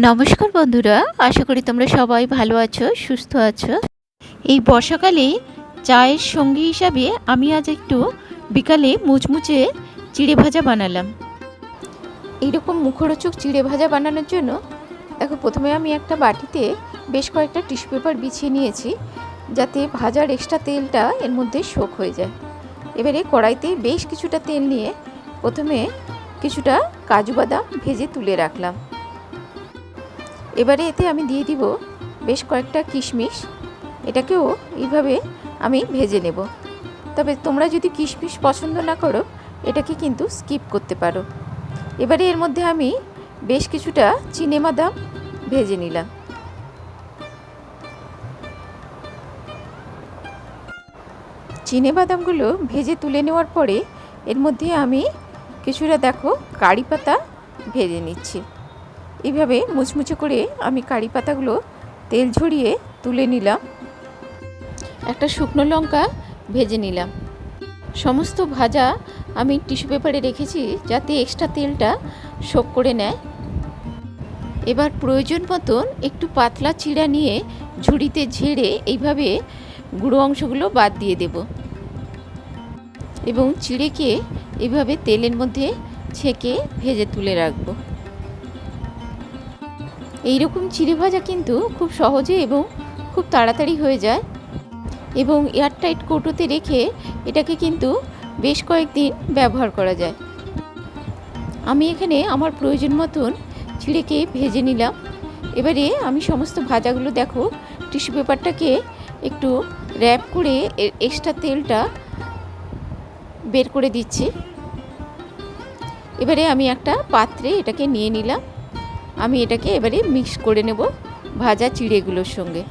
নমস্কার বন্ধুরা, আশা করি তোমরা সবাই ভালো আছো, সুস্থ আছো। এই বর্ষাকালে চায়ের সঙ্গী হিসাবে আমি আজ একটু বিকালে মুচমুচে চিড়ে ভাজা বানালাম। এইরকম মুখরোচক চিড়ে ভাজা বানানোর জন্য দেখো, প্রথমে আমি একটা বাটিতে বেশ কয়েকটা টিস্যু পেপার বিছিয়ে নিয়েছি, যাতে ভাজার এক্সট্রা তেলটা এর মধ্যে শোক হয়ে যায়। এবারে কড়াইতে বেশ কিছুটা তেল নিয়ে প্রথমে কিছুটা কাজু বাদাম ভেজে তুলে রাখলাম। এবারে এতে আমি দিয়ে দিব বেশ কয়েকটা কিশমিশ। এটাকেও এইভাবে আমি ভেজে নেব। তবে তোমরা যদি কিশমিশ পছন্দ না করো, এটাকে কিন্তু স্কিপ করতে পারো। এবারে এর মধ্যে আমি বেশ কিছুটা চিনেবাদাম ভেজে নিলাম। চিনেবাদামগুলো ভেজে তুলে নেওয়ার পরে এর মধ্যে আমি কিছুটা দেখো কারি পাতা ভেজে নিচ্ছি। এইভাবে মুচমুচে করে আমি কারি পাতাগুলো তেল ঝরিয়ে তুলে নিলাম। একটা শুকনো লঙ্কা ভেজে নিলাম। সমস্ত ভাজা আমি টিস্যু পেপারে রেখেছি, যাতে এক্সট্রা তেলটা শোক করে নেয়। এবার প্রয়োজন মতন একটু পাতলা চিড়া নিয়ে ঝুড়িতে ঝেড়ে এইভাবে গুঁড়ো অংশগুলো বাদ দিয়ে দেব এবং চিড়েকে এইভাবে তেলের মধ্যে ছেঁকে ভেজে তুলে রাখবো। এইরকম চিড়ে ভাজা কিন্তু খুব সহজে এবং খুব তাড়াতাড়ি হয়ে যায় এবং এয়ারটাইট কৌটোতে রেখে এটাকে কিন্তু বেশ কয়েকদিন ব্যবহার করা যায়। আমি এখানে আমার প্রয়োজন মতন চিড়েকে ভেজে নিলাম। এবারে আমি সমস্ত ভাজাগুলো দেখো টিস্যু পেপারটাকে একটু র্যাপ করে এক্সট্রা তেলটা বের করে দিচ্ছি। এবারে আমি একটা পাত্রে এটাকে নিয়ে নিলাম। আমি এটাকে এবারে মিক্স করে নেব ভাজা চিড়েগুলোর সঙ্গে।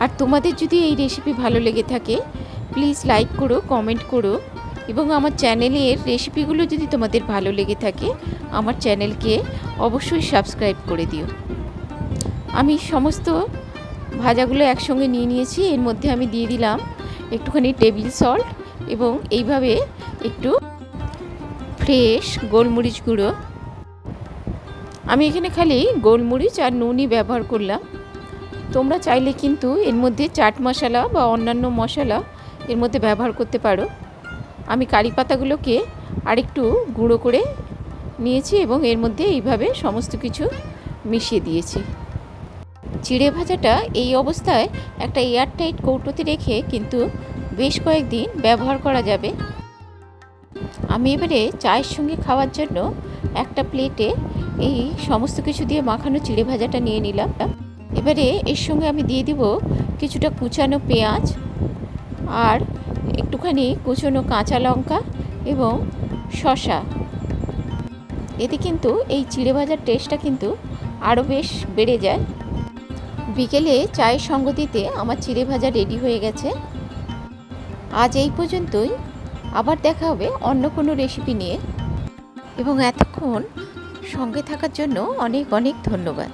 আর তোমাদের যদি এই রেসিপি ভালো লেগে থাকে, প্লিজ লাইক করো, কমেন্ট করো এবং আমার চ্যানেলের রেসিপিগুলো যদি তোমাদের ভালো লেগে থাকে, আমার চ্যানেলকে অবশ্যই সাবস্ক্রাইব করে দিও। আমি সমস্ত ভাজাগুলো একসঙ্গে নিয়ে নিয়েছি। এর মধ্যে আমি দিয়ে দিলাম একটুখানি টেবিল সল্ট এবং এইভাবে একটু ফ্রেশ গোলমরিচ গুঁড়ো। আমি এখানে খালি গোলমরিচ আর নুনই ব্যবহার করলাম। তোমরা চাইলে কিন্তু এর মধ্যে চাট মশলা বা অন্যান্য মশলা এর মধ্যে ব্যবহার করতে পারো। আমি কারি পাতাগুলোকে আরেকটু গুঁড়ো করে নিয়েছি এবং এর মধ্যে এইভাবে সমস্ত কিছু মিশিয়ে দিয়েছি। চিড়ে ভাজাটা এই অবস্থায় একটা এয়ারটাইট কৌটোতে রেখে কিন্তু বেশ কয়েকদিন ব্যবহার করা যাবে। আমি এবারে চায়ের সঙ্গে খাওয়ার জন্য একটা প্লেটে এই সমস্ত কিছু দিয়ে মাখানো চিড়ে ভাজাটা নিয়ে নিলাম। এবারে এর সঙ্গে আমি দিয়ে দিব কিছুটা কুচানো পেঁয়াজ আর একটুখানি কুচনো কাঁচা লঙ্কা এবং শসা। এতে কিন্তু এই চিড়ে ভাজার টেস্টটা কিন্তু আরও বেশ বেড়ে যায়। বিকেলে চায়ের সঙ্গ দিতে আমার চিড়ে ভাজা রেডি হয়ে গেছে। আজ এই পর্যন্তই। আবার দেখা হবে অন্য কোনো রেসিপি নিয়ে এবং এতক্ষণ সঙ্গে থাকার জন্য অনেক অনেক ধন্যবাদ।